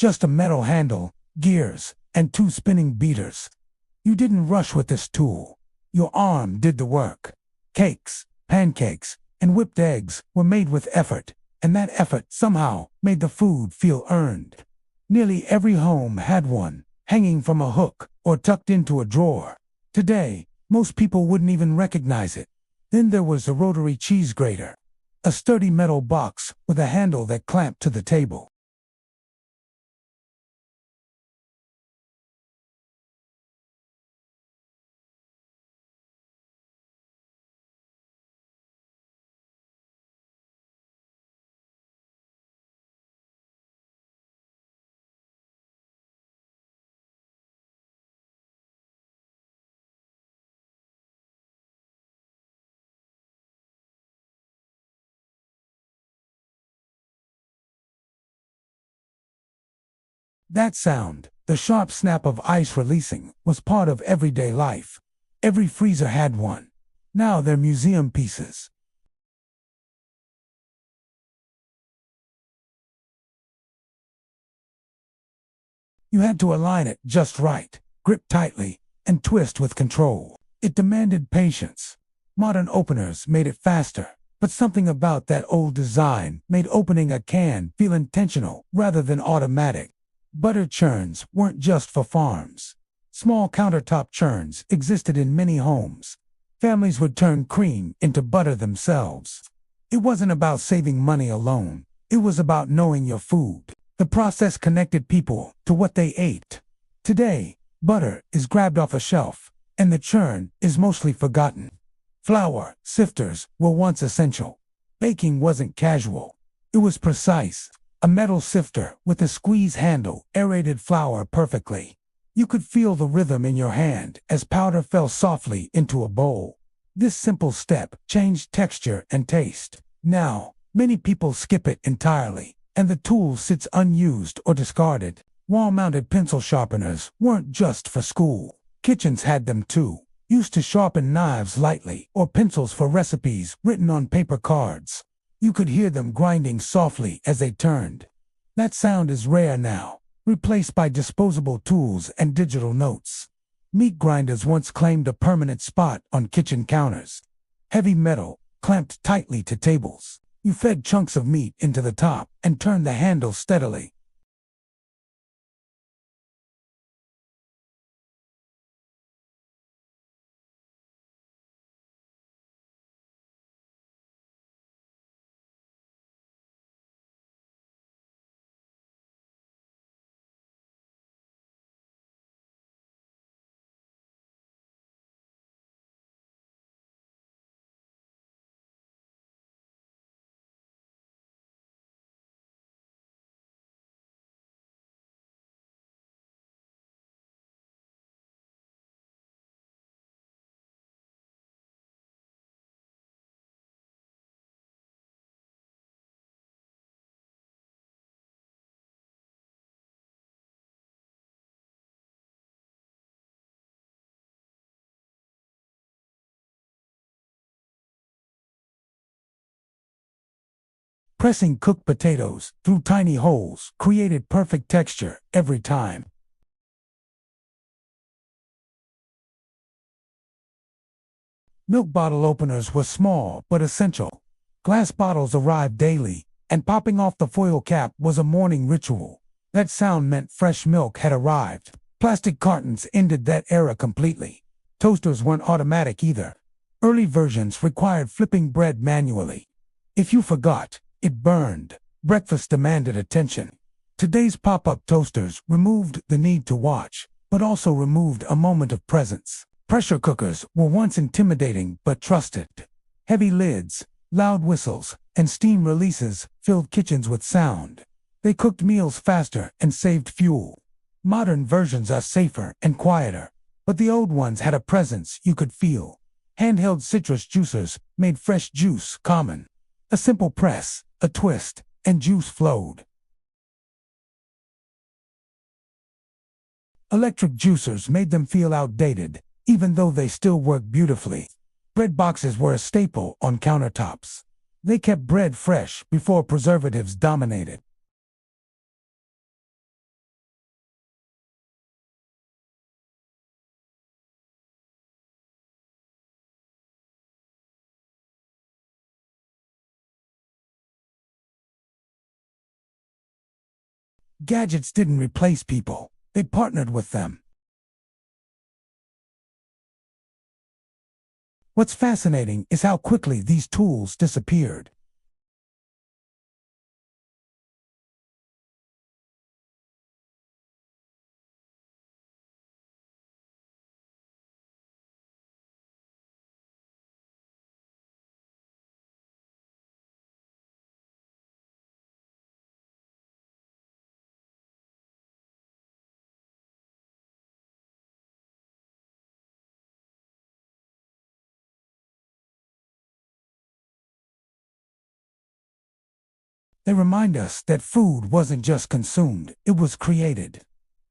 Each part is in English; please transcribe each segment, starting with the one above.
just a metal handle, gears, and two spinning beaters. You didn't rush with this tool. Your arm did the work. Cakes, pancakes, and whipped eggs were made with effort, and that effort somehow made the food feel earned. Nearly every home had one, hanging from a hook or tucked into a drawer. Today, most people wouldn't even recognize it. Then there was the rotary cheese grater, a sturdy metal box with a handle that clamped to the table. That sound, the sharp snap of ice releasing, was part of everyday life. Every freezer had one. Now they're museum pieces. You had to align it just right, grip tightly, and twist with control. It demanded patience. Modern openers made it faster, but something about that old design made opening a can feel intentional rather than automatic. Butter churns weren't just for farms. Small countertop churns existed in many homes. Families would turn cream into butter themselves. It wasn't about saving money alone. It was about knowing your food. The process connected people to what they ate. Today, butter is grabbed off a shelf, and the churn is mostly forgotten. Flour sifters were once essential. Baking wasn't casual. It was precise. A metal sifter with a squeeze handle aerated flour perfectly. You could feel the rhythm in your hand as powder fell softly into a bowl. This simple step changed texture and taste. Now, many people skip it entirely, and the tool sits unused or discarded. Wall-mounted pencil sharpeners weren't just for school. Kitchens had them too, used to sharpen knives lightly or pencils for recipes written on paper cards. You could hear them grinding softly as they turned. That sound is rare now, replaced by disposable tools and digital notes. Meat grinders once claimed a permanent spot on kitchen counters. Heavy metal, clamped tightly to tables. You fed chunks of meat into the top and turned the handle steadily. Pressing cooked potatoes through tiny holes created perfect texture every time. Milk bottle openers were small but essential. Glass bottles arrived daily, and popping off the foil cap was a morning ritual. That sound meant fresh milk had arrived. Plastic cartons ended that era completely. Toasters weren't automatic either. Early versions required flipping bread manually. If you forgot, it burned. Breakfast demanded attention. Today's pop-up toasters removed the need to watch, but also removed a moment of presence. Pressure cookers were once intimidating but trusted. Heavy lids, loud whistles, and steam releases filled kitchens with sound. They cooked meals faster and saved fuel. Modern versions are safer and quieter, but the old ones had a presence you could feel. Handheld citrus juicers made fresh juice common. A simple press, a twist, and juice flowed. Electric juicers made them feel outdated, even though they still work beautifully. Bread boxes were a staple on countertops. They kept bread fresh before preservatives dominated. Gadgets didn't replace people, they partnered with them. What's fascinating is how quickly these tools disappeared. They remind us that food wasn't just consumed, it was created.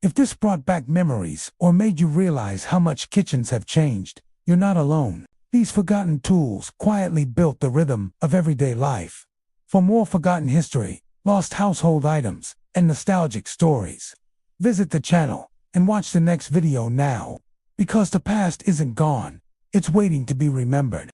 If this brought back memories or made you realize how much kitchens have changed, you're not alone. These forgotten tools quietly built the rhythm of everyday life. For more forgotten history, lost household items, and nostalgic stories, visit the channel and watch the next video now. Because the past isn't gone, it's waiting to be remembered.